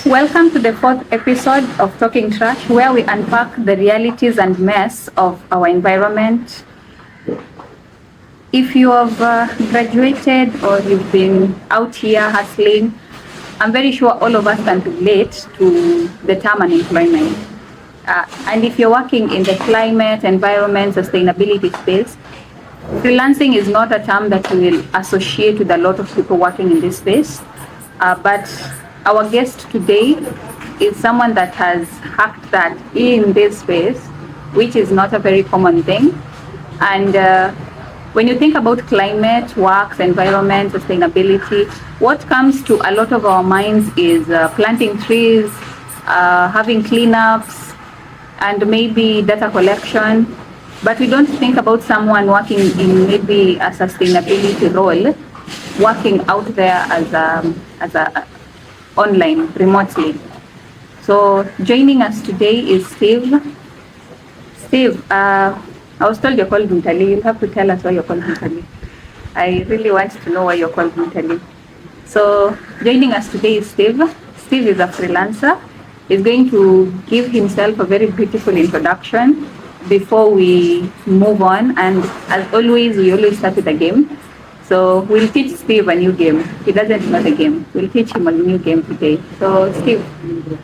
Welcome to the fourth episode of Talking Trash, where we unpack the realities and mess of our environment. If you have graduated or you've been out here hustling, I'm very sure all of us can relate to the term unemployment. And if you're working in the climate, environment, sustainability space, freelancing is not a term that we will associate with a lot of people working in this space. But our guest today is someone that has hacked that in this space, which is not a very common thing. And when you think about climate, works, environment, sustainability, what comes to a lot of our minds is planting trees, having cleanups, and maybe data collection. But we don't think about someone working in maybe a sustainability role, working out there as a online, remotely. So joining us today is Steve. Steve, I was told you're called Mtalii. You'll have to tell us why you're called Mtalii. I really want to know why you're called Mtalii. So joining us today is Steve. Steve is a freelancer. He's going to give himself a very beautiful introduction before we move on. And as always, we always start with a game. So we'll teach Steve a new game. He doesn't know the game. We'll teach him a new game today. So Steve,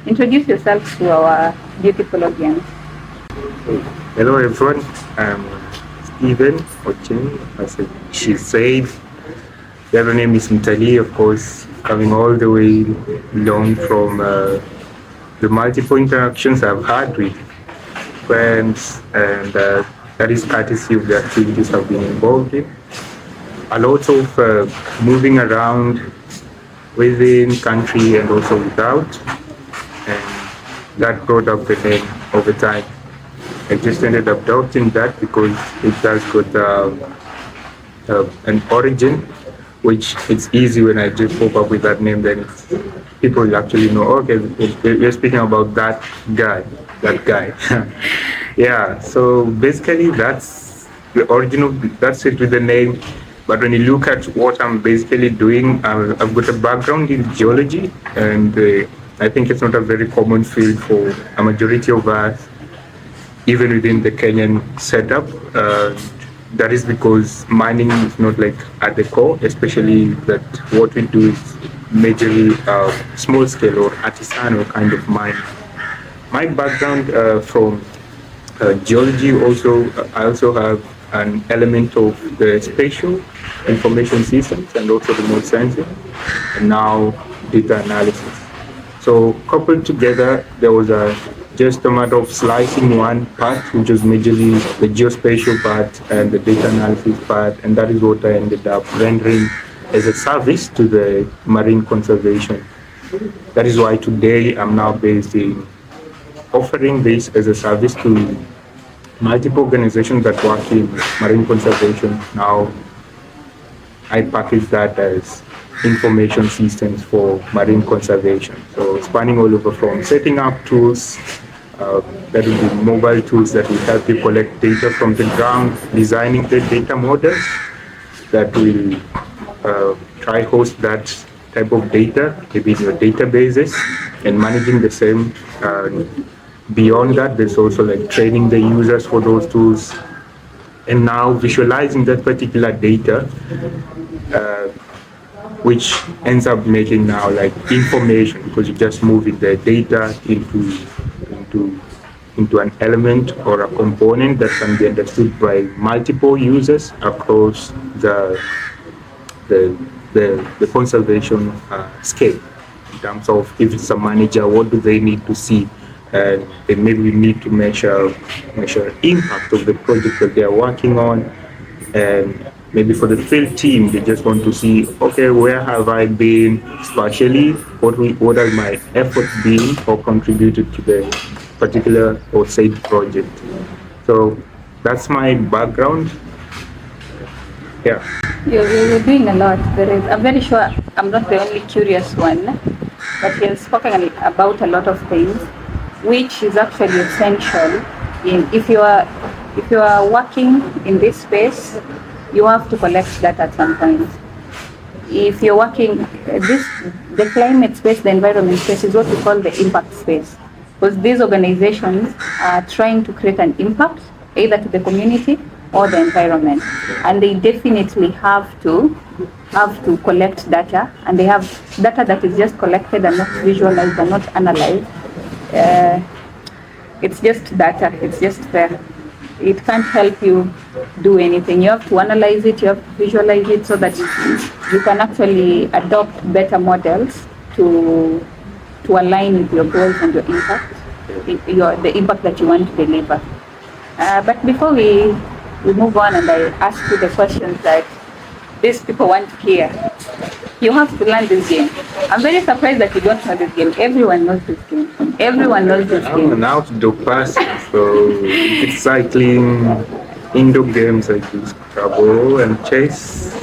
introduce yourself to our beautiful audience. Hello everyone, I'm Stephen Ochieng, as she said. The other name is Mtalii, of course, coming all the way along from the multiple interactions I've had with friends, and that is courtesy of the activities I've been involved in. A lot of moving around within country and also without, and that brought up the name over time. I just ended up adopting that because it does got an origin, which it's easy when I just pop up with that name, then people will actually know, okay, we're speaking about that guy. Yeah, so basically that's the origin of, that's it with the name. But when you look at what I'm basically doing, I've got a background in geology, and I think it's not a very common field for a majority of us, even within the Kenyan setup. That is because mining is not like at the core, especially that what we do is majorly small scale or artisanal kind of mining. My background from geology also, I also have an element of the spatial information systems and also remote sensing, and now data analysis. So coupled together, there was just a matter of slicing one part, which was majorly the geospatial part and the data analysis part, and that is what I ended up rendering as a service to the marine conservation. That is why today I'm now based in offering this as a service to multiple organizations that work in marine conservation. Now I package that as information systems for marine conservation. So spanning all over from setting up tools, that will be mobile tools that will help you collect data from the ground, designing the data models that will try host that type of data, maybe in your databases, and managing the same. Beyond that, there's also like training the users for those tools, and now visualizing that particular data, which ends up making now like information, because you just moving the data into an element or a component that can be understood by multiple users across the conservation scale. In terms of if it's a manager, what do they need to see? And then maybe we need to measure impact of the project that they are working on. And maybe for the field team, they just want to see, okay, where have I been spatially? What has my effort been or contributed to the particular or said project? So that's my background. Yeah. You're doing a lot. I'm very sure I'm not the only curious one, but he has spoken about a lot of things, which is actually essential. If you are working in this space, you have to collect that at some point. If you're working, the climate space, the environment space is what we call the impact space. Because these organizations are trying to create an impact either to the community or the environment. And they definitely have to collect data, and they have data that is just collected and not visualized and not analyzed. It's just data, it's just there. It can't help you do anything. You have to analyze it, you have to visualize it so that you can actually adopt better models to align with your goals and your impact, the impact that you want to deliver. But before we move on and I ask you the questions that these people want to hear, you have to learn this game. I'm very surprised that you don't know this game. Everyone knows this game. Everyone knows this game. I'm an outdoor person, so it's cycling, indoor games like Scrabble and chess.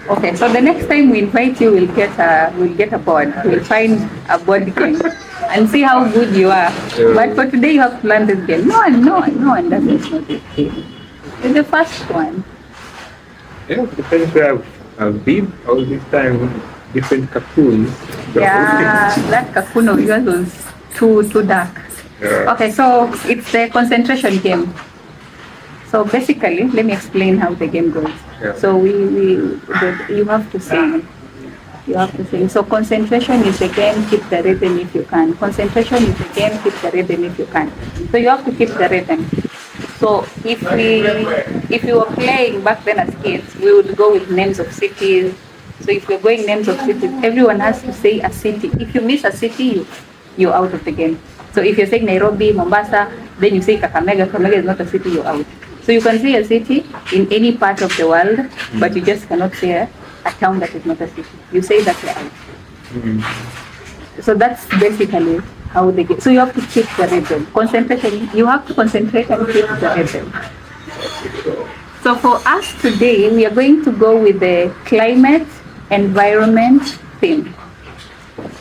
Okay, so the next time we invite you, we'll get a board. We'll find a board game and see how good you are. But for today, you have to learn this game. No one doesn't know this game. It's the first one. Yeah, depends where I've been all this time. Different cocoons. Yeah, that cocoon of yours was too dark. Yeah. Okay, so it's the concentration game. So basically, let me explain how the game goes. Yeah. So you have to sing. You have to sing. So concentration is the game, keep the rhythm if you can. Concentration is the game, keep the rhythm if you can. So you have to keep the rhythm. So if you were playing back then as kids, we would go with names of cities. So if you're going names of cities, everyone has to say a city. If you miss a city, you're out of the game. So if you're saying Nairobi, Mombasa, then you say Kakamega. Kakamega is not a city, you're out. So you can say a city in any part of the world, but you just cannot say a town that is not a city. You say that you're out. So that's basically how they get. So you have to keep the rhythm. Concentration, you have to concentrate and keep the rhythm. So for us today, we are going to go with the climate environment theme.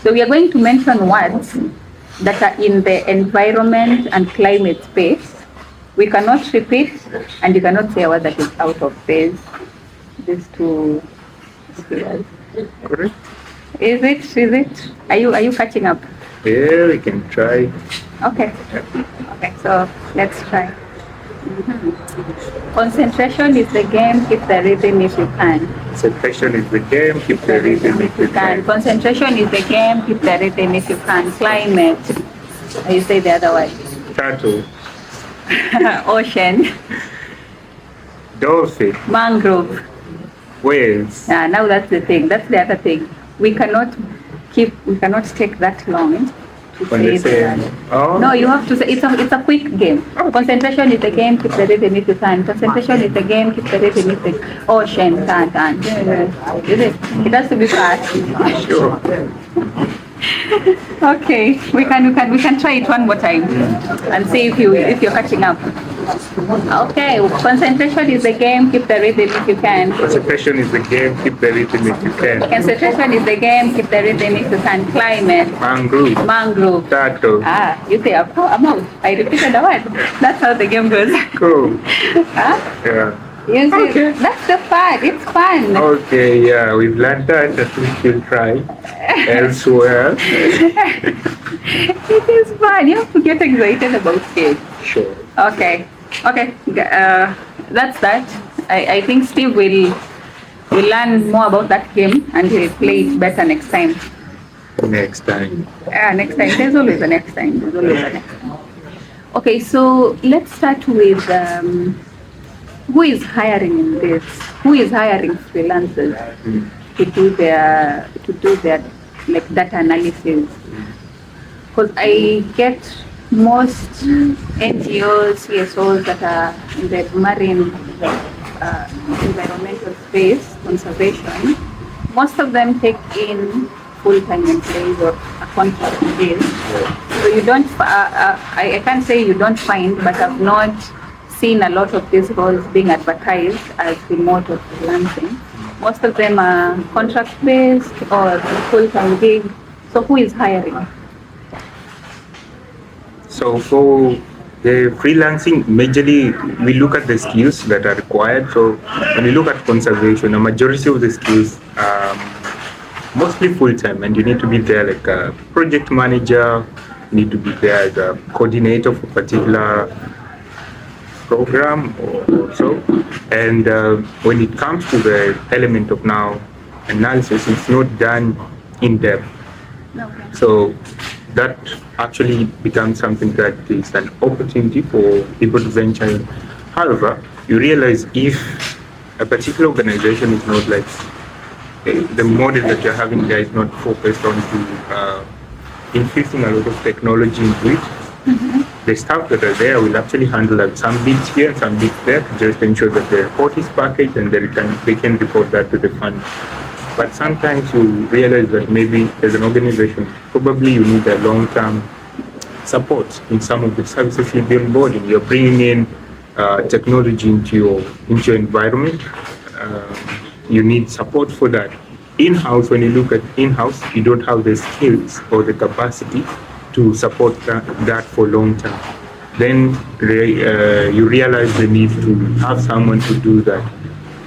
So we are going to mention words that are in the environment and climate space. We cannot repeat, and you cannot say a word that is out of these two spheres. Correct. Is it? Are you catching up? Yeah, we can try. Okay. Okay, so let's try. Concentration is the game, keep the rhythm if you can. Concentration is the game, keep the rhythm if you can. Concentration is the game, keep the rhythm if you can. Climate. You say the other one. Turtle. Ocean. Dolphin. Mangrove. Whales. Now that's the thing. That's the other thing. We cannot take that long to say that. Oh. No, you have to say it's a quick game. Okay. Concentration is the game, keep the rhythm if you can. Concentration is the game, keep the rhythm if you can. Ocean, can. It has to be fast. Sure. Okay, we can try it one more time and see if you're catching up. Okay, concentration is the game, keep the rhythm if you can. Concentration is the game, keep the rhythm if you can. Concentration is the game, keep the rhythm if you can. Climate. Mangrove. Turtle. You say I'm out. I repeated the word. That's how the game goes. Cool. Yeah. You see, okay. That's the fun. It's fun. Okay, yeah, we've learned that we should try elsewhere. It is fun. You have to get excited about it. Sure. Okay. That's that. I think Steve will learn more about that game and he'll play it better next time. Next time. Next time. There's always a next time. Okay, so let's start with who is hiring in this? Who is hiring freelancers to do their like data analysis? Because I get most NGOs, CSOs that are in the marine environmental space, conservation, most of them take in full-time employees or a contract base. So you don't, I can't say you don't find, but I've not seen a lot of these roles being advertised as remote or freelancing. Most of them are contract-based or full-time gig. So who is hiring? So for the freelancing, majorly we look at the skills that are required. So when we look at conservation, a majority of the skills mostly full-time, and you need to be there like a project manager, you need to be there as a coordinator for particular program or so. And when it comes to the element of now analysis, it's not done in depth. Okay. So that actually becomes something that is an opportunity for people to venture in. However, you realize if a particular organization is not like the model that you're having there is not focused on to infusing a lot of technology into it, the staff that are there will actually handle like some bits here and some bits there to just ensure that the report is packaged and they can report that to the fund. But sometimes you realize that maybe as an organization, probably you need a long-term support in some of the services you'll be onboarding. You're bringing in technology into your environment. You need support for that. In-house, when you look at in-house, you don't have the skills or the capacity to support that for long term. Then you realize the need to have someone to do that.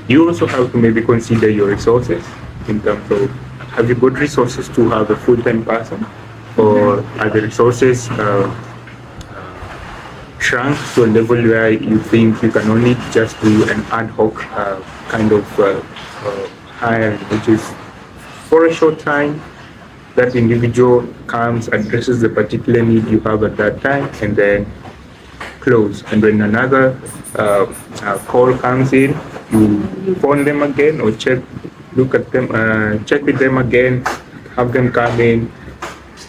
You also have to maybe consider your resources in terms of, have you got resources to have a full-time person, or are the resources shrunk to a level where you think you can only just do an ad hoc kind of hire, which is for a short time. That individual comes, addresses the particular need you have at that time, and then close. And when another call comes in, you phone them again or look at them, check with them again, have them come in,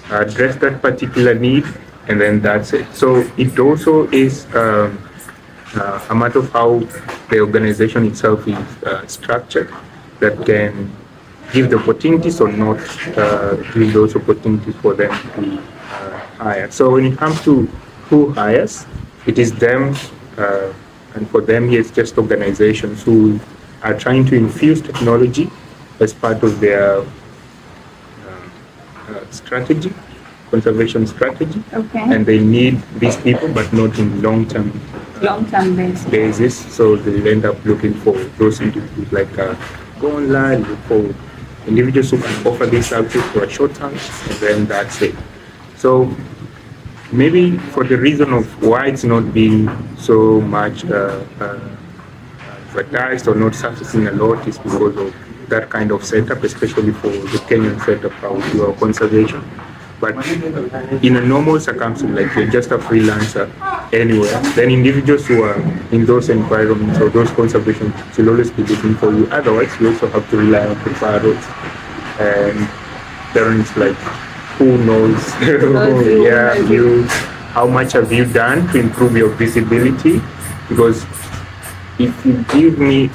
address that particular need, and then that's it. So it also is a matter of how the organization itself is structured that can give the opportunities or not give those opportunities for them to be hired. So when it comes to who hires, it is them, and for them it's just organizations who are trying to infuse technology as part of their strategy, conservation strategy. Okay. And they need these people, but not in long-term basis. So they'll end up looking for those individuals like go online, look for individuals who can offer these services for a short time, and then that's it. So maybe for the reason of why it's not being so much advertised or not surfacing a lot is because of that kind of setup, especially for the Kenyan setup of your conservation. But in a normal circumstance, like you're just a freelancer anywhere, then individuals who are in those environments or those conservations will always be looking for you. Otherwise, you also have to rely on referrals. And then it's like, who knows? How much have you done to improve your visibility? Because if you give me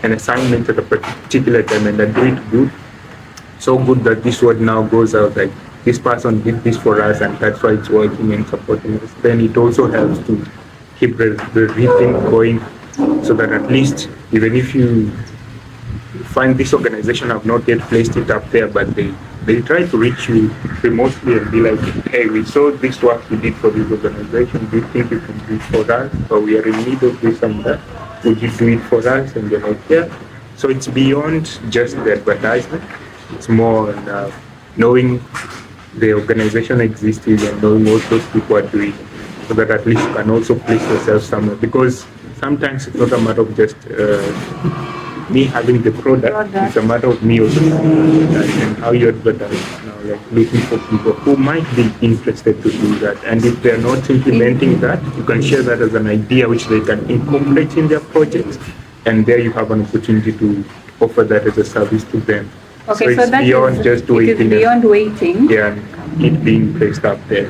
an assignment at a particular time and I do it good, so good that this word now goes out like, this person did this for us and that's why it's working and supporting us, then it also helps to keep the rhythm going, so that at least even if you find this organization have not yet placed it up there, but they try to reach you remotely and be like, hey, we saw this work you did for this organization, do you think you can do it for us, or we are in need of this and that, would you do it for us? And they're like, yeah. So it's beyond just the advertisement, it's more knowing the organization existing and knowing what those people are doing, so that at least you can also place yourself somewhere. Because sometimes it's not a matter of just me having the product, it's a matter of me also and how you advertise now, like looking for people who might be interested to do that. And if they're not implementing that, you can share that as an idea which they can incorporate in their projects, and there you have an opportunity to offer that as a service to them. Okay, so it's beyond just waiting. It is beyond waiting. Yeah, it being placed up there.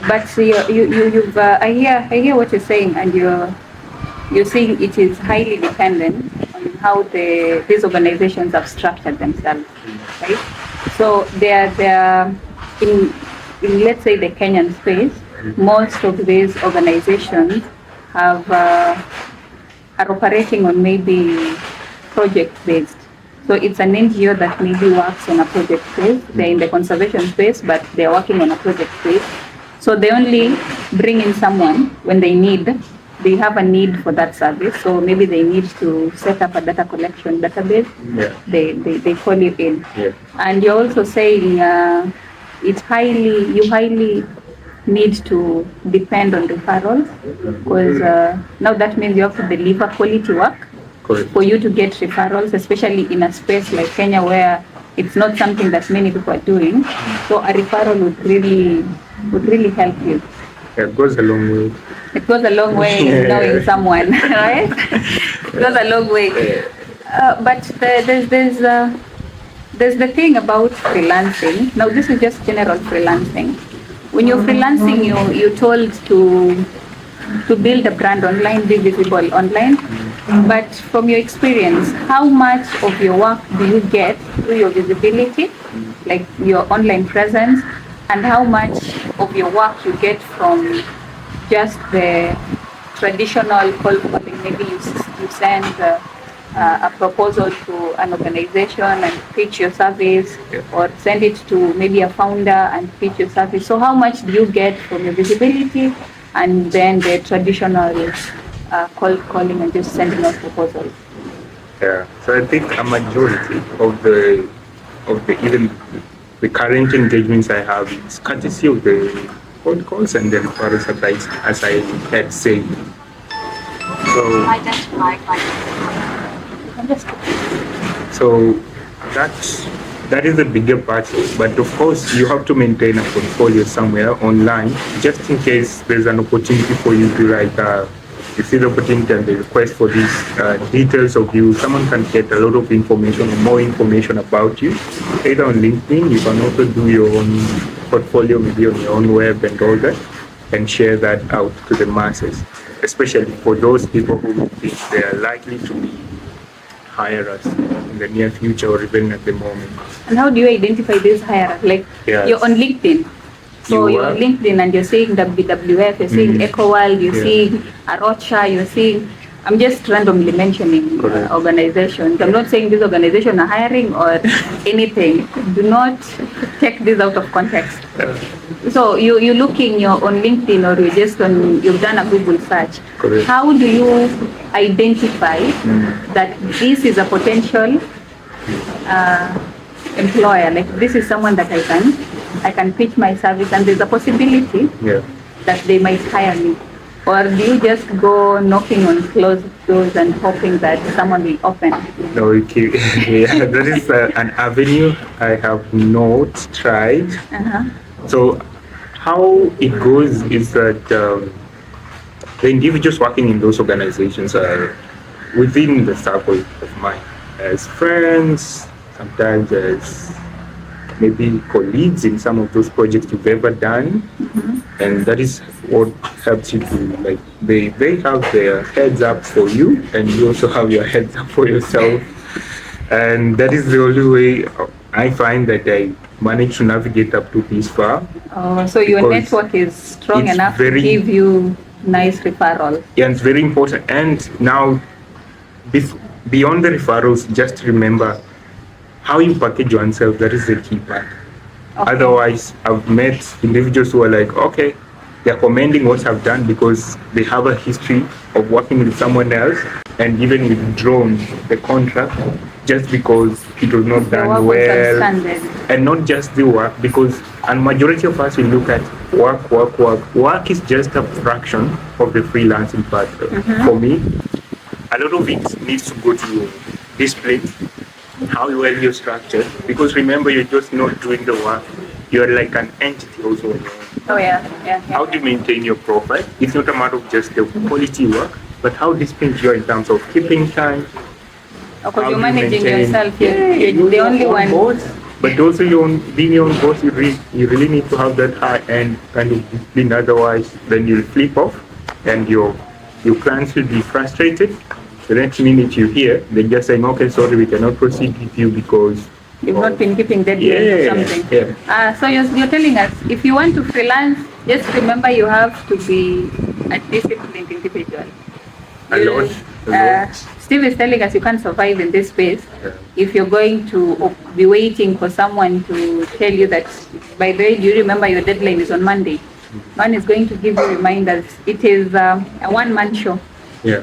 But you've I hear what you're saying, and you're saying it is highly dependent on how these organizations have structured themselves, right? So they're in let's say the Kenyan space, most of these organizations are operating on maybe project based. So it's an NGO that maybe works on a project base. They're in the conservation space, but they're working on a project base. So they only bring in someone when they need they have a need for that service. So maybe they need to set up a data collection database. Yeah. They call you in. Yeah. And you're also saying you highly need to depend on referrals, because now that means you have to deliver quality work. Correct. For you to get referrals, especially in a space like Kenya where it's not something that many people are doing. So a referral would really help you. It goes a long way. It goes a long way in knowing someone, right? It goes a long way. But there's the thing about freelancing. Now this is just general freelancing. When you're freelancing, you're told to build a brand online, be visible online. But from your experience, how much of your work do you get through your visibility, like your online presence, and how much of your work you get from just the traditional cold calling? Maybe you send a proposal to an organization and pitch your service, or send it to maybe a founder and pitch your service. So how much do you get from your visibility and then the traditional cold calling and just sending out proposals? Yeah, so I think a majority of the even the current engagements I have is courtesy of the cold calls and the referrals, as I had said. So that is the bigger part, but of course you have to maintain a portfolio somewhere online, just in case there's an opportunity for you to you see the opportunity and the request for these details of you. Someone can get a lot of information or more information about you, either on LinkedIn. You can also do your own portfolio, maybe on your own web and all that, and share that out to the masses, especially for those people who think they are likely to be hirers in the near future or even at the moment. And how do you identify these hirers? Like you're on LinkedIn. So you're on LinkedIn and you're seeing WWF, you're seeing EcoWorld, you're seeing Arocha, you're seeing, I'm just randomly mentioning organizations. I'm not saying these organizations are hiring or anything. Do not take this out of context. So you're looking, you're on LinkedIn, or you've done a Google search. Correct. How do you identify that this is a potential employer? Like, this is someone that I can pitch my service and there's a possibility that they might hire me? Or do you just go knocking on closed doors and hoping that someone will open? No, that is an avenue I have not tried. So how it goes is that the individuals working in those organizations are within the circle of mine, as friends, sometimes as maybe colleagues in some of those projects you've ever done. And that is what helps you to, like, they have their heads up for you, and you also have your heads up for yourself. And that is the only way I find that I manage to navigate up to this far. Oh, so your network is strong enough to give you nice referrals. Yeah, it's very important. And now, beyond the referrals, just remember how you package yourself. That is the key part. Okay. Otherwise, I've met individuals who are like, okay, they're commending what I've done because they have a history of working with someone else and even withdrawn the contract just because it was not done well. And not just the work, because a majority of us will look at work. Work is just a fraction of the freelancing part. For me, a lot of it needs to go to your discipline, how well you're structured, because remember, you're just not doing the work, you're like an entity also on your own. How do you maintain your profile? It's not a matter of just the quality work, but how disciplined you are in terms of keeping time. Because you're managing yourself, you're the only one. Boss, but also being your own boss, you really need to have that high-end kind of discipline, otherwise then you'll flip off and your clients will be frustrated. The next minute you hear, they're just saying, okay, sorry, we cannot proceed with you because you've not been keeping deadlines or something. So you're telling us, if you want to freelance, just remember you have to be a disciplined individual. A lot. Steve is telling us you can't survive in this space if you're going to be waiting for someone to tell you that, by the way, do you remember your deadline is on Monday? One is going to give you reminders. It is a one-man show. Yeah.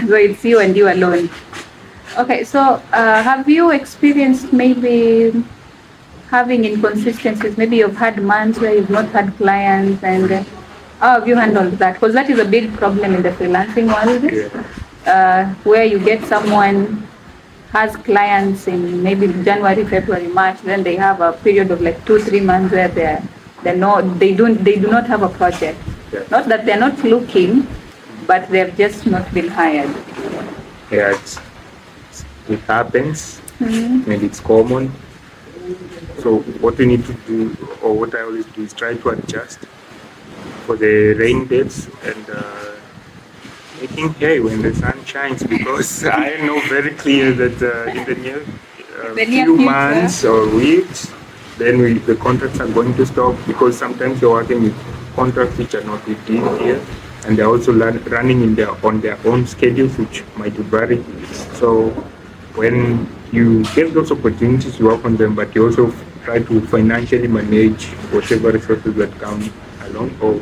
So it's you and you alone. Okay, so have you experienced maybe having inconsistencies? Maybe you've had months where you've not had clients, and how have you handled that? Because that is a big problem in the freelancing world, where you get someone has clients in maybe January, February, March, then they have a period of like 2-3 months where they do not have a project. Yeah. Not that they're not looking, but they've just not been hired. Yeah, it happens, and it's common. So what we need to do, or what I always do, is try to adjust for the rain dates and making hay when the sun shines, because I know very clear that in the near few future. months or weeks, then the contracts are going to stop, because sometimes you're working with contracts which are not within here, and they're also running on their own schedules, which might vary. So when you get those opportunities, you work on them, but you also try to financially manage whatever resources that come along, or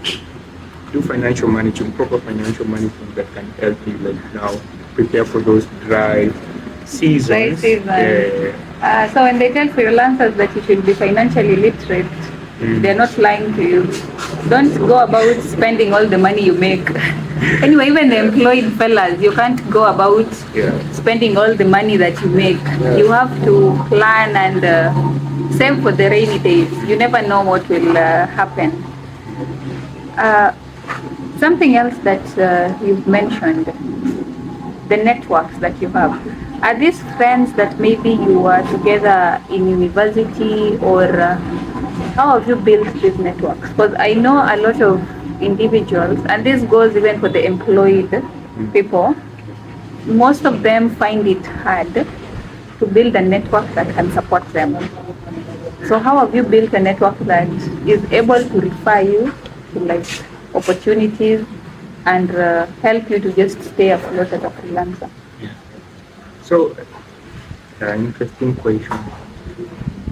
do financial management, proper financial management that can help you, like now, prepare for those dry seasons. So when they tell freelancers that you should be financially literate, they're not lying to you. Don't go about spending all the money you make. Anyway, even the employed fellas, you can't go about spending all the money that you make. You have to plan and save for the rainy days. You never know what will happen. Something else that you've mentioned, the networks that you have. Are these friends that maybe you were together in university, or how have you built these networks? Because I know a lot of individuals, and this goes even for the employed people, most of them find it hard to build a network that can support them. So how have you built a network that is able to refer you to like opportunities and help you to just stay afloat as a freelancer? So, interesting question.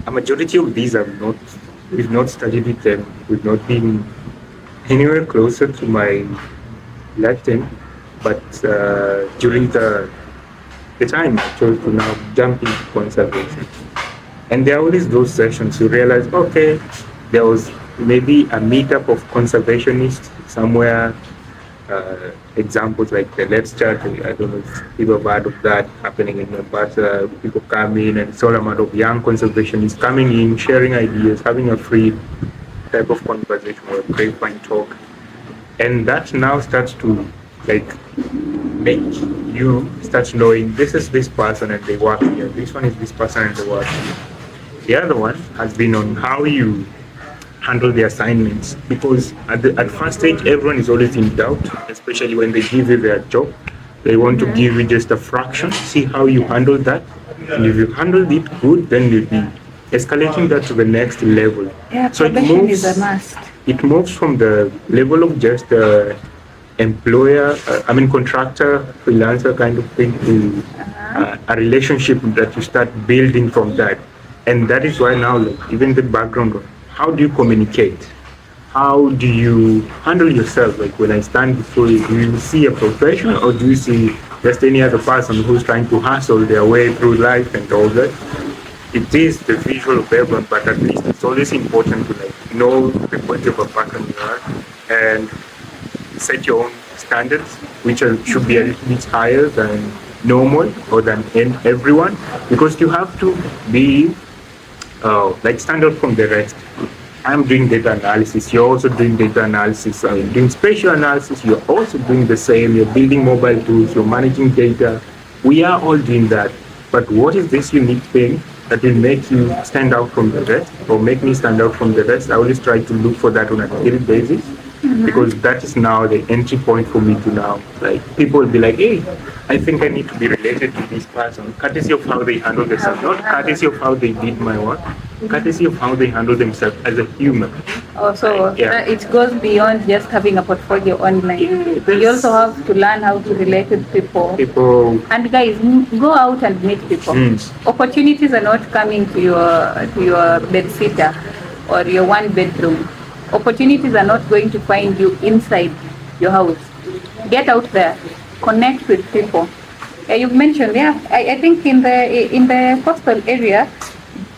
A majority of these we've not studied with them. We've not been anywhere closer to my Latin, but during the time I chose to now jump into conservation. And there are always those sessions you realize, okay, there was maybe a meetup of conservationists somewhere. Examples like the Let's Chat, I don't know if people have heard of that happening in Mombasa. People come in, and it's all amount of young conservationists coming in, sharing ideas, having a free type of conversation or a grapevine talk. And that now starts to like make you start knowing this is this person and they work here, this one is this person and they work here. The other one has been on how you handle the assignments, because at first stage everyone is always in doubt, especially when they give you their job. They want to give you just a fraction, see how you handle that, and if you handled it good, then you'll be escalating that to the next level. Yeah, so probation is a must. It moves from the level of just employer, contractor, freelancer kind of thing, to a relationship that you start building from that. And that is why now, like, even the background of how do you communicate? How do you handle yourself? Like when I stand before you, do you see a professional, or do you see just any other person who's trying to hustle their way through life and all that? It is the visual of everyone, but at least it's always important to like know the quality of a person you are and set your own standards, which should be a little bit higher than normal or than everyone, because you have to be stand out from the rest. I'm doing data analysis, you're also doing data analysis, I'm doing spatial analysis, you're also doing the same, you're building mobile tools, you're managing data. We are all doing that. But what is this unique thing that will make you stand out from the rest, or make me stand out from the rest? I always try to look for that on a daily basis, because that is now the entry point for me to now, like, people will be like, hey, I think I need to be related to this person, courtesy of how they handle themselves, not courtesy of how they did my work, courtesy of how they handle themselves as a human. Also, it goes beyond just having a portfolio online. You also have to learn how to relate with people. And guys, go out and meet people. Opportunities are not coming to your bed sitter or your one bedroom opportunities are not going to find you inside your house. Get out there, connect with people. You've mentioned, I think in the coastal area,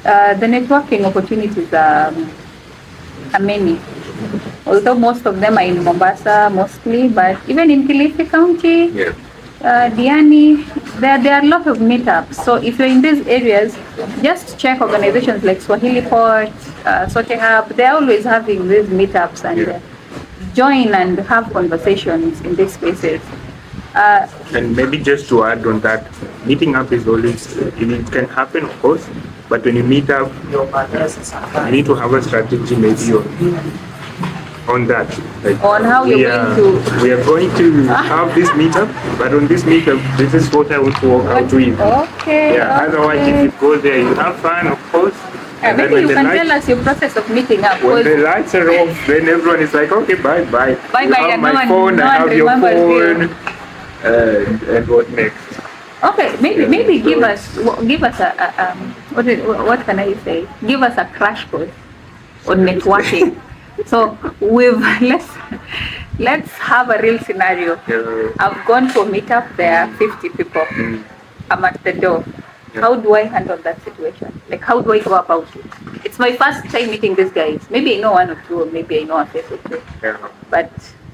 the networking opportunities are many. Although most of them are in Mombasa mostly, but even in Kilifi County, Diani, there are a lot of meetups. So if you're in these areas, just check organizations like Swahili Port, Sote Hub. They're always having these meetups, and join and have conversations in these spaces. And maybe just to add on that, meeting up is always, it can happen, of course, but when you meet up, you need to have a strategy maybe on that. Like on how we are going to have this meetup, but on this meetup, this is what I want to work out with. Okay. Yeah. Otherwise, if you go there, you have fun, of course. And maybe you can tell us your process of meeting up. When the lights are off, then everyone is like, okay, bye. Bye. You have my phone, I have your phone, and what next? Okay, maybe give us a what can I say? Give us a crash course on networking. So let's have a real scenario. I've gone to a meetup, there are 50 people. I'm at the door. How do I handle that situation? Like, how do I go about it? It's my first time meeting these guys. Maybe I know one or two, or maybe I know a face or two. But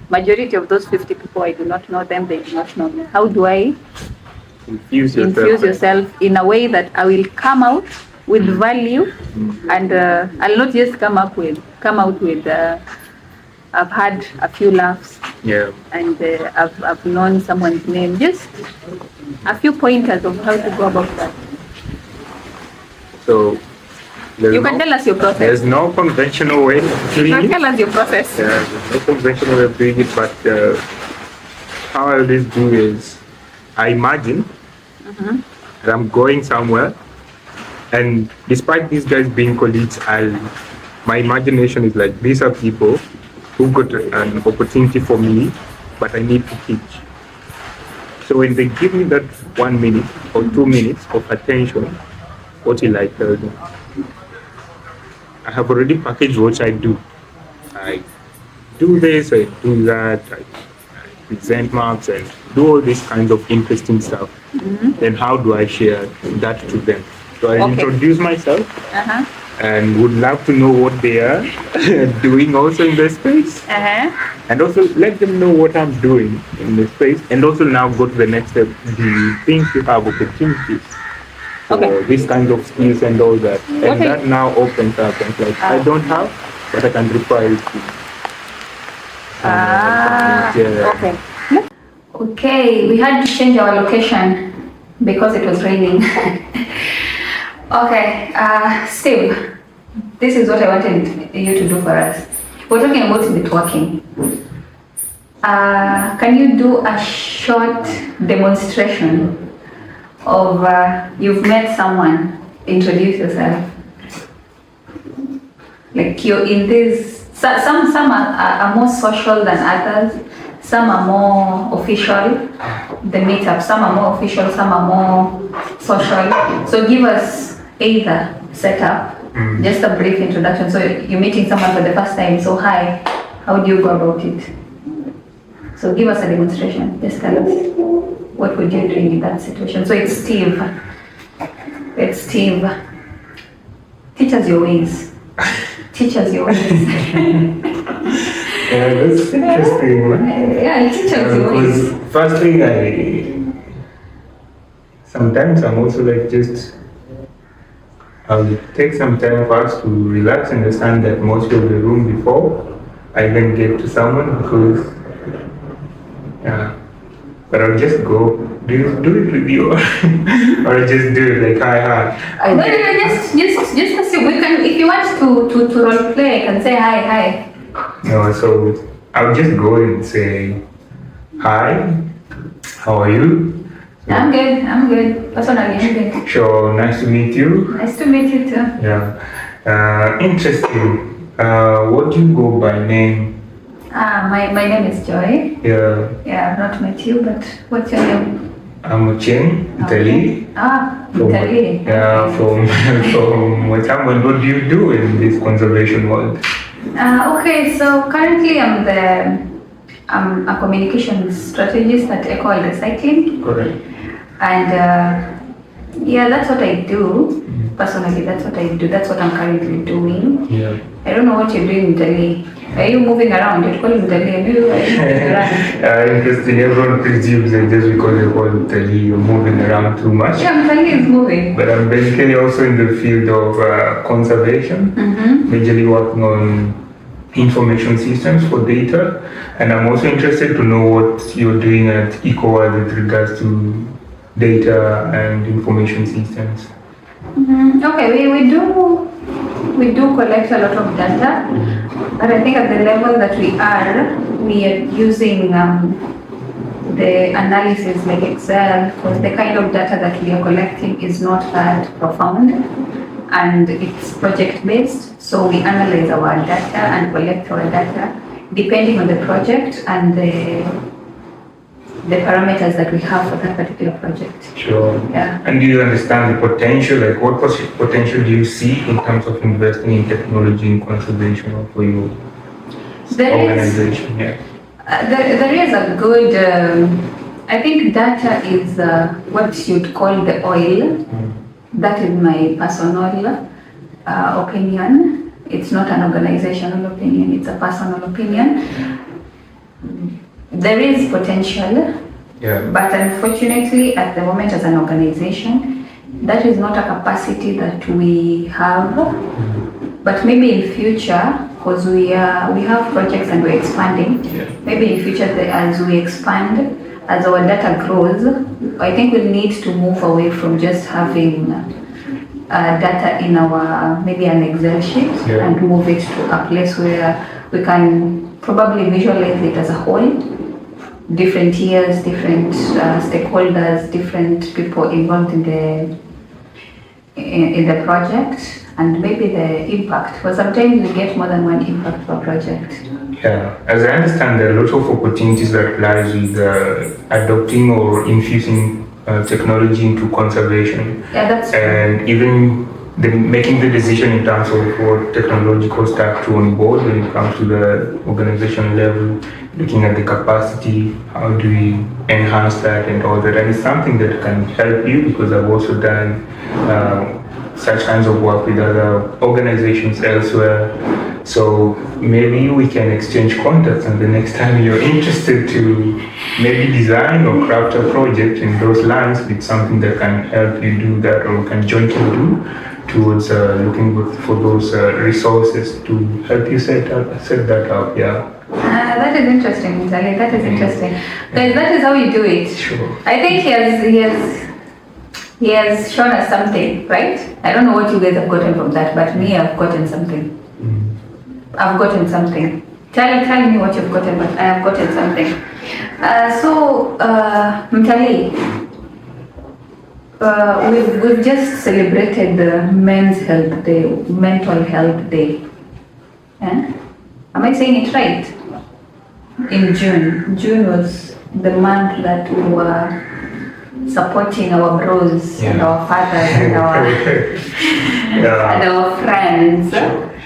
majority of those 50 people, I do not know them, they do not know me. How do I infuse yourself in a way that I will come out with value, and I'll not just come out with I've had a few laughs, and I've known someone's name. Just a few pointers of how to go about that. So you can tell us your process. There's no conventional way of doing it. Tell us your process. There's no conventional way of doing it, but how I always do is I imagine that I'm going somewhere, and despite these guys being colleagues, my imagination is like, these are people who got an opportunity for me, but I need to teach. So when they give me that 1 minute or 2 minutes of attention, what will I tell them? I have already packaged what I do. I do this, I do that, I present maps and do all these kinds of interesting stuff. Then how do I share that to them? So I introduce myself and would love to know what they are doing also in the space. And also let them know what I'm doing in the space. And also now go to the next step. Do you think you have opportunities for this kind of skills and all that? And that now opens up and like, I don't have, but I can refer it to. Okay, we had to change our location because it was raining. Steve, this is what I wanted you to do for us. We're talking about networking. Can you do a short demonstration of you've met someone, introduce yourself? Like you're in this, some are more social than others. Some are more official, the meetup. Some are more official, some are more social. So give us either setup, just a brief introduction. So you're meeting someone for the first time. So hi, how do you go about it? So give us a demonstration. Just tell us what would you do in that situation. So it's Steve. Teach us your ways. Teach us your ways. Yeah, that's interesting. Teach us your ways. First thing, sometimes I'm also like I'll take some time first to relax and understand the atmosphere of the room before I then get to someone, because but I'll just go do it with you or I'll just do it like hi. No, just assume. We can, if you want to role play, I can say hi. No, so I'll just go and say hi, how are you? So, I'm good. Personally, I'm good. Sure, nice to meet you. Nice to meet you too. Yeah. Interesting. What do you go by name? My name is Joy. Yeah. Yeah, I've not met you, but what's your name? I'm Ochieng, Mtalii. Mtalii. Yeah, from Mtalii. What do you do in this conservation world? Okay, so currently I'm a communications strategist at Eco Recycling. Correct. And yeah, that's what I do. Personally, that's what I do. That's what I'm currently doing. Yeah. I don't know what you're doing in Mtalii. Are you moving around? You're calling Mtalii. Are you moving around? Interesting. Everyone presumes that just because you call Mtalii, you're moving around too much. Yeah, Mtalii is moving. But I'm basically also in the field of conservation, majorly working on information systems for data. And I'm also interested to know what you're doing at EcoWorld with regards to data and information systems. Okay, we do collect a lot of data, but I think at the level that we are using the analysis like Excel, because the kind of data that we are collecting is not that profound and it's project based. So we analyze our data and collect our data depending on the project and the parameters that we have for that particular project. Sure. Yeah. And do you understand the potential? Like, what potential do you see in terms of investing in technology in conservation for your organization? There is a good, I think data is what you'd call the oil. That is my personal opinion. It's not an organizational opinion, it's a personal opinion. There is potential, but unfortunately at the moment as an organization, that is not a capacity that we have. But maybe in future, because we have projects and we're expanding, maybe in future as we expand, as our data grows, I think we'll need to move away from just having data in our, maybe an Excel sheet, and move it to a place where we can probably visualize it as a whole. Different years, different stakeholders, different people involved in the project, and maybe the impact. Because sometimes we get more than one impact per project. Yeah, as I understand, there are lots of opportunities that lies with adopting or infusing technology into conservation. Yeah, that's true. And even making the decision in terms of what technological stack to onboard when it comes to the organization level, looking at the capacity, how do we enhance that and all that. And it's something that can help you, because I've also done such kinds of work with other organizations elsewhere. So maybe we can exchange contacts, and the next time you're interested to maybe design or craft a project in those lines with something that can help you do that, or can jointly do towards looking for those resources to help you set that up. Yeah. That is interesting, Mtalii. That is interesting. That is how you do it. Sure. I think he has shown us something, right? I don't know what you guys have gotten from that, but me, I've gotten something. I've gotten something. Tell me what you've gotten, but I have gotten something. Mtalii, we've just celebrated the Men's Health Day, Mental Health Day. Am I saying it right? In June. June was the month that we were supporting our bros and our fathers and our and our friends.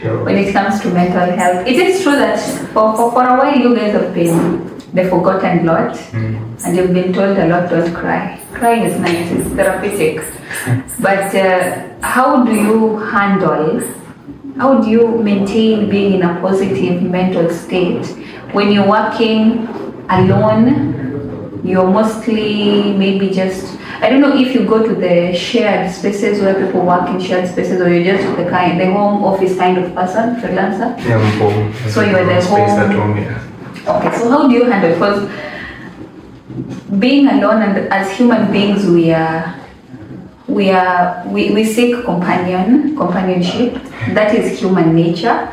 Sure. When it comes to mental health. It is true that for a while you guys have been the forgotten lot, and you've been told a lot, don't cry. Crying is nice, it's therapeutic. But how do you maintain being in a positive mental state when you're working alone? You're mostly maybe just, I don't know if you go to the shared spaces where people work in shared spaces, or you're just the home office kind of person, freelancer. Yeah, I'm home. So you're the space home. at home, yeah. Okay, so how do you handle? Because being alone, and as human beings, we seek companionship. That is human nature.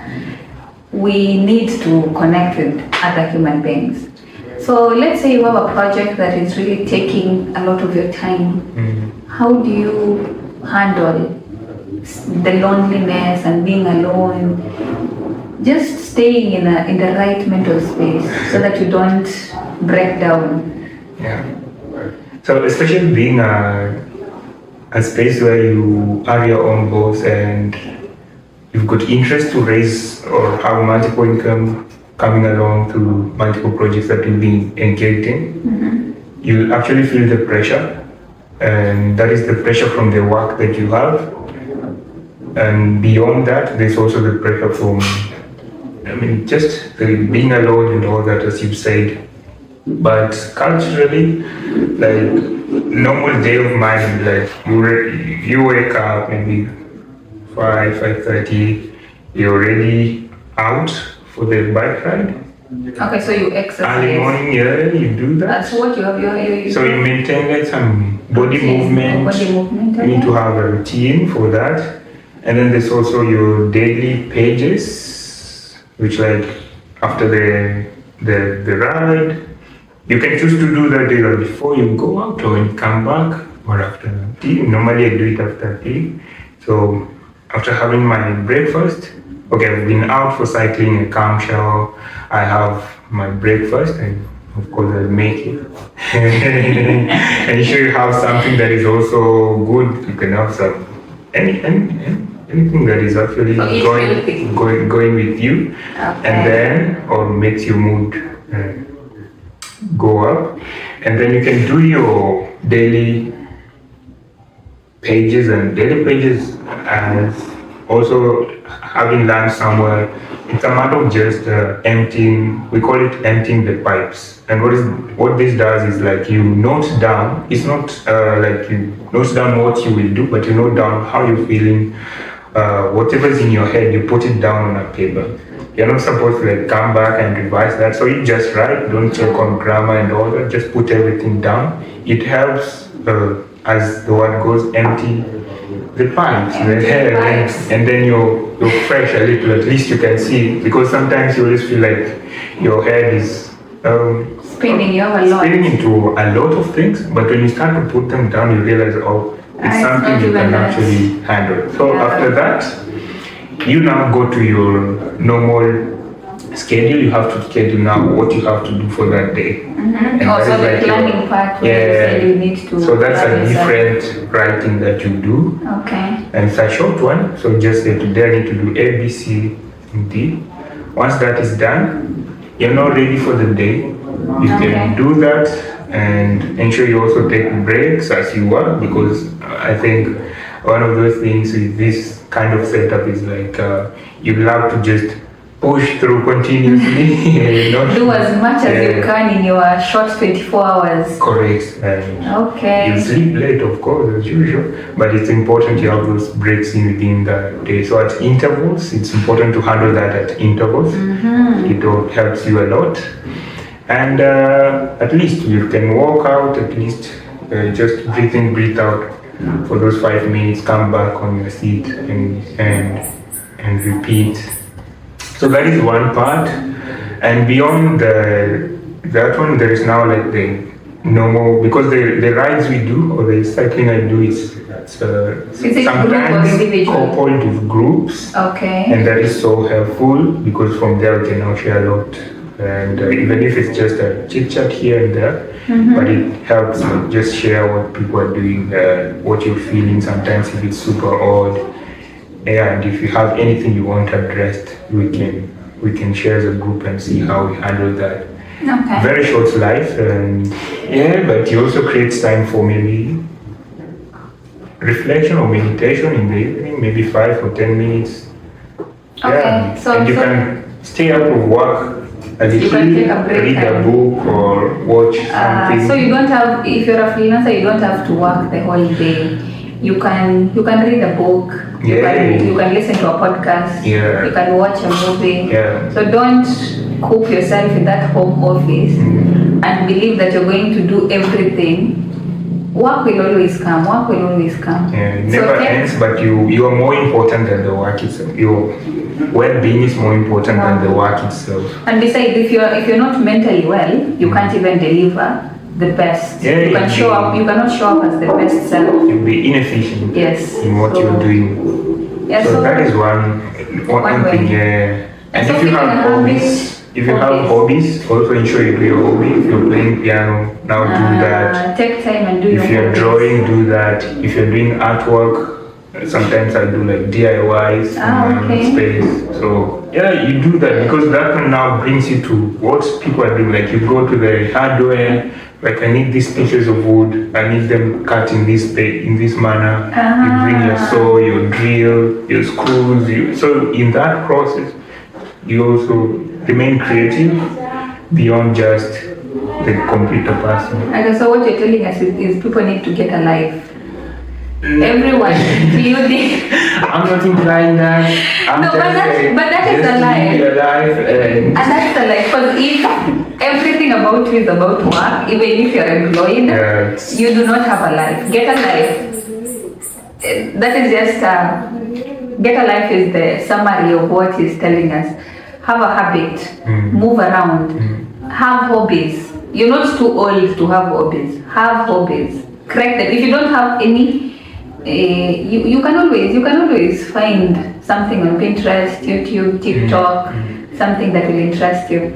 We need to connect with other human beings. So let's say you have a project that is really taking a lot of your time. How do you handle the loneliness and being alone? Just staying in the right mental space so that you don't break down. Yeah. So especially being a space where you are your own boss and you've got interest to raise or have multiple income coming along through multiple projects that you've been engaged in, you'll actually feel the pressure. And that is the pressure from the work that you have. And beyond that, there's also the pressure from, just the being alone and all that, as you've said. But culturally, like, normal day of mine, like, you wake up maybe 5:30, you're already out for the bike ride. Okay, so you exercise. Early morning, yeah, you do that. That's what you have. So you maintain like some body movement. Body movement. You need to have a routine for that. And then there's also your daily pages, which like after the ride, you can choose to do that either before you go out or when you come back or after tea. Normally I do it after tea. So after having my breakfast, okay, I've been out for cycling, a calm shower, I have my breakfast, and of course I'll make it. And sure you have something that is also good. You can have some anything that is actually going with you, okay. And then or makes your mood go up, and then you can do your daily pages as also having learned somewhere. It's a matter of just emptying. We call it emptying the pipes. And what this does is like you note down. It's not like you note down what you will do, but you note down how you're feeling. Whatever's in your head, you put it down on a paper. You're not supposed to like come back and revise that. So you just write. Don't check on grammar and all that. Just put everything down. It helps, as the word goes, empty the pipes, and then you're fresh a little. At least you can see, because sometimes you always feel like your head is spinning into a lot of things. But when you start to put them down, you realize, it's something you can actually handle. So after that, you now go to your normal schedule. You have to schedule now what you have to do for that day. And also the planning part where you need to. So that's a different writing that you do. Okay. And it's a short one. So just say today I need to do A, B, C, and D. Once that is done, you're now ready for the day. You can do that and ensure you also take breaks as you work, because I think one of those things with this kind of setup is like you love to just push through continuously. Do as much as you can in your short 24 hours. Correct. Okay. You sleep late, of course, as usual, but it's important you have those breaks in within the day. So at intervals, it's important to handle that at intervals. It helps you a lot. And at least you can walk out, at least just breathe in, breathe out for those 5 minutes, come back on your seat and repeat. So that is one part, and beyond that one, there is now like the normal, because the rides we do or the cycling I do is sometimes coupled with groups, and that is so helpful because from there we can now share a lot, and even if it's just a chit chat here and there, but it helps just share what people are doing, what you're feeling. Sometimes if it's super odd. And if you have anything you want addressed, we can share as a group and see how we handle that. Okay. Very short life, and but it also creates time for maybe reflection or meditation in the evening, maybe 5 or 10 minutes. Okay. And you can stay out of work a little, read a book or watch something. So you don't have, if you're a freelancer, you don't have to work the whole day. You can read a book. You can listen to a podcast. You can watch a movie. So don't coop yourself in that home office and believe that you're going to do everything. Work will always come. It never ends, but you are more important than the work itself. Your well-being is more important than the work itself. And besides, if you're not mentally well, you can't even deliver the best. You cannot show up as the best self. You'll be inefficient in what you're doing. So that is one thing. And if you have hobbies, also ensure you do your hobby. If you're playing piano, now do that. Take time and do your hobbies. If you're drawing, do that. If you're doing artwork, Sometimes I do like DIYs in my own space. So yeah, you do that because that one now brings you to what people are doing. Like you go to the hardware, like I need these pieces of wood, I need them cut in this manner. You bring your saw, your drill, your screws. So in that process, you also remain creative beyond just the computer person. And so what you're telling us is people need to get alive. Everyone, do you think? I'm not implying that. But that is a lie. And that's a lie. Because if everything about you is about work, even if you're employed, you do not have a life. Get a life. That is just get a life is the summary of what he's telling us. Have a habit. Move around. Have hobbies. You're not too old to have hobbies. Have hobbies. Correct them. If you don't have any. You can always find something on Pinterest, YouTube, TikTok, something that will interest you.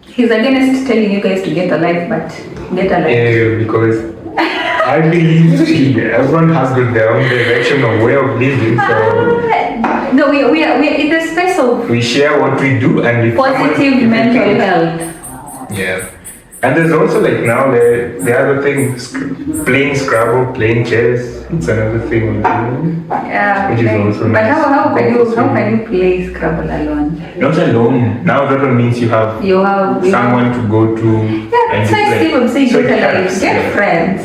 He's against telling you guys to get a life, but get a life. Yeah, because I believe everyone has got their own direction or way of living. So no, we are in the space of we share what we do and positive mental health. Yeah. And there's also like now the other thing, playing Scrabble, playing chess. It's another thing. Yeah. Which is also but nice. How can you play Scrabble alone? Not alone. Now that one means you have someone to go to. Yeah, that's why Stephen says get friends.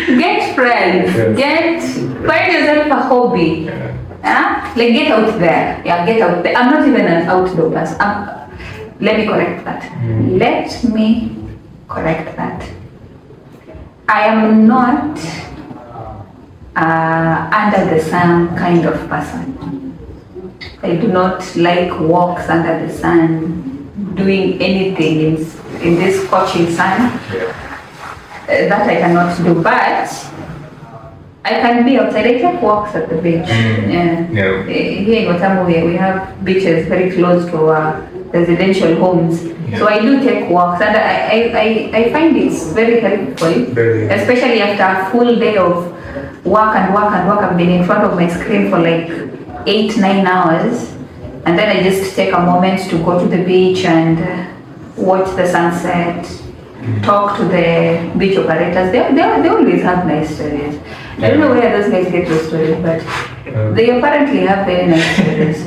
Get friends. Yes. Find yourself a hobby. Like get out there. Yeah, get out there. I'm not even an outdoor person. Let me correct that. Let me correct that. I am not under the sun kind of person. I do not like walks under the sun, doing anything in this scorching sun. That I cannot do, but I can be outside. I take walks at the beach. Here in Watamu, we have beaches very close to our residential homes. So I do take walks, and I find it's very helpful, especially after a full day of work. I've been in front of my screen for like 8-9 hours, and then I just take a moment to go to the beach and watch the sunset, talk to the beach operators. They always have nice stories. I don't know where those guys get those stories, but they apparently have very nice stories.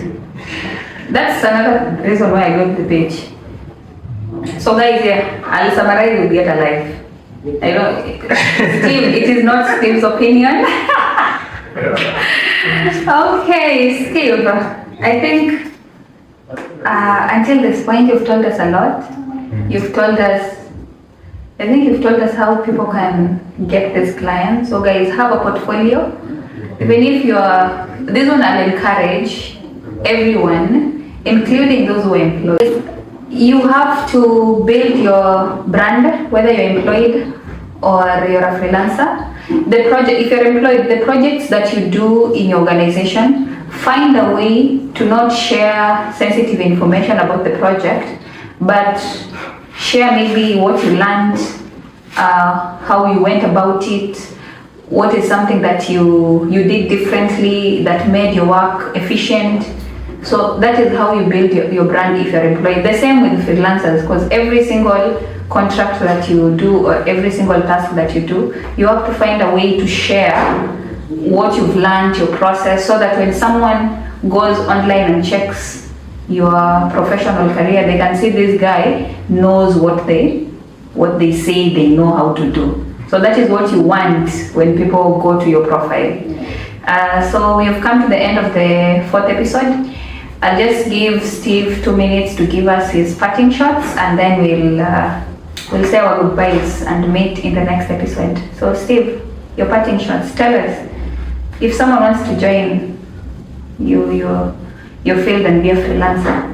That's another reason why I go to the beach. So guys, I'll summarize with get alive. I know, Steve, it is not Steve's opinion. Okay, Steve, I think until this point you've told us a lot. You've told us how people can get this client. So guys, have a portfolio. Even if this one I'll encourage everyone, including those who are employed. You have to build your brand, whether you're employed or you're a freelancer. If you're employed, the projects that you do in your organization, find a way to not share sensitive information about the project, but share maybe what you learned, how you went about it, what is something that you did differently that made your work efficient. So that is how you build your brand if you're employed. The same with freelancers, because every single contract that you do or every single task that you do, you have to find a way to share what you've learned, your process, so that when someone goes online and checks your professional career, they can see this guy knows what they say they know how to do. So that is what you want when people go to your profile. So we have come to the end of the 4th episode. I'll just give Steve 2 minutes to give us his parting shots, and then we'll say our goodbyes and meet in the next episode. So Steve, your parting shots. Tell us, if someone wants to join your field and be a freelancer,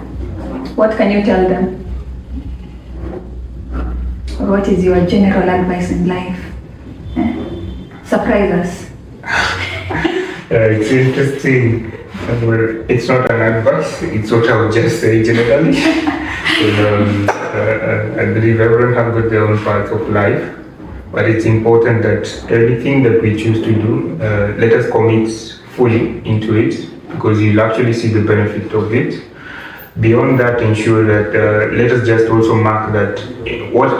what can you tell them? Or what is your general advice in life? Surprise us. It's interesting. It's not an advice, it's what I would just say generally. I believe everyone has got their own path of life, but it's important that everything that we choose to do, let us commit fully into it, because you'll actually see the benefit of it. Beyond that, ensure that let us just also mark that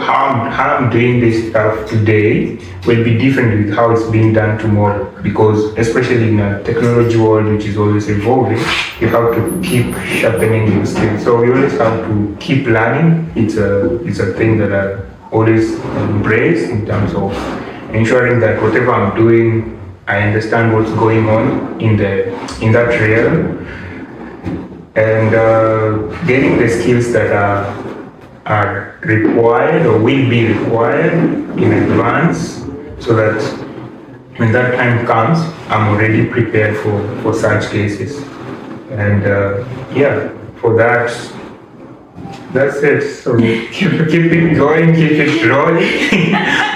how I'm doing this stuff today will be different with how it's being done tomorrow, because especially in a technology world which is always evolving, you have to keep sharpening your skills. So you always have to keep learning. It's a thing that I always embrace in terms of ensuring that whatever I'm doing, I understand what's going on in that realm, and getting the skills that are required or will be required in advance, so that when that time comes, I'm already prepared for such cases. And for that's it. So keep it going, keep it rolling.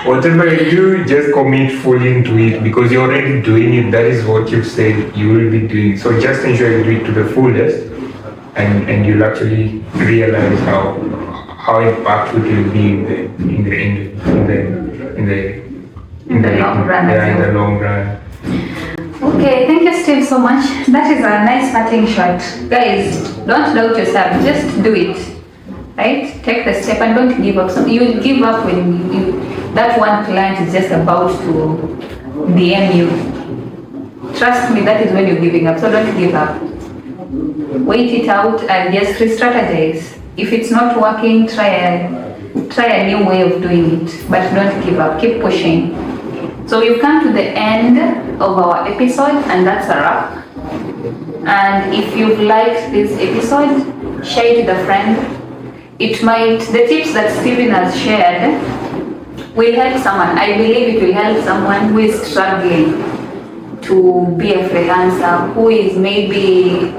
Whatever you do, just commit fully into it, because you're already doing it. That is what you've said you will be doing. So just ensure you do it to the fullest, and you'll actually realize how impactful it will be in the long run. Yeah, in the long run. Okay, thank you, Steve, so much. That is a nice parting shot. Guys, don't doubt yourself. Just do it. Right? Take the step and don't give up. So you will give up when that one client is just about to DM you. Trust me, that is when you're giving up. So don't give up. Wait it out and just re-strategize. If it's not working, try a new way of doing it. But don't give up. Keep pushing. So we've come to the end of our episode, and that's a wrap. And if you've liked this episode, share it with a friend. The tips that Stephen has shared will help someone. I believe it will help someone who is struggling to be a freelancer, who is maybe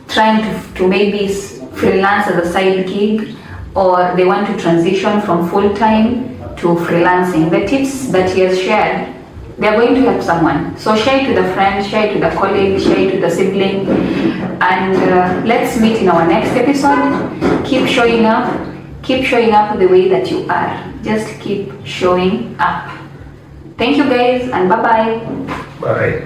trying to maybe freelance as a side gig, or they want to transition from full-time to freelancing. The tips that he has shared, they are going to help someone. So share it with a friend, share it with a colleague, share it with a sibling, and let's meet in our next episode. Keep showing up the way that you are. Just keep showing up. Thank you guys, and bye-bye. Bye.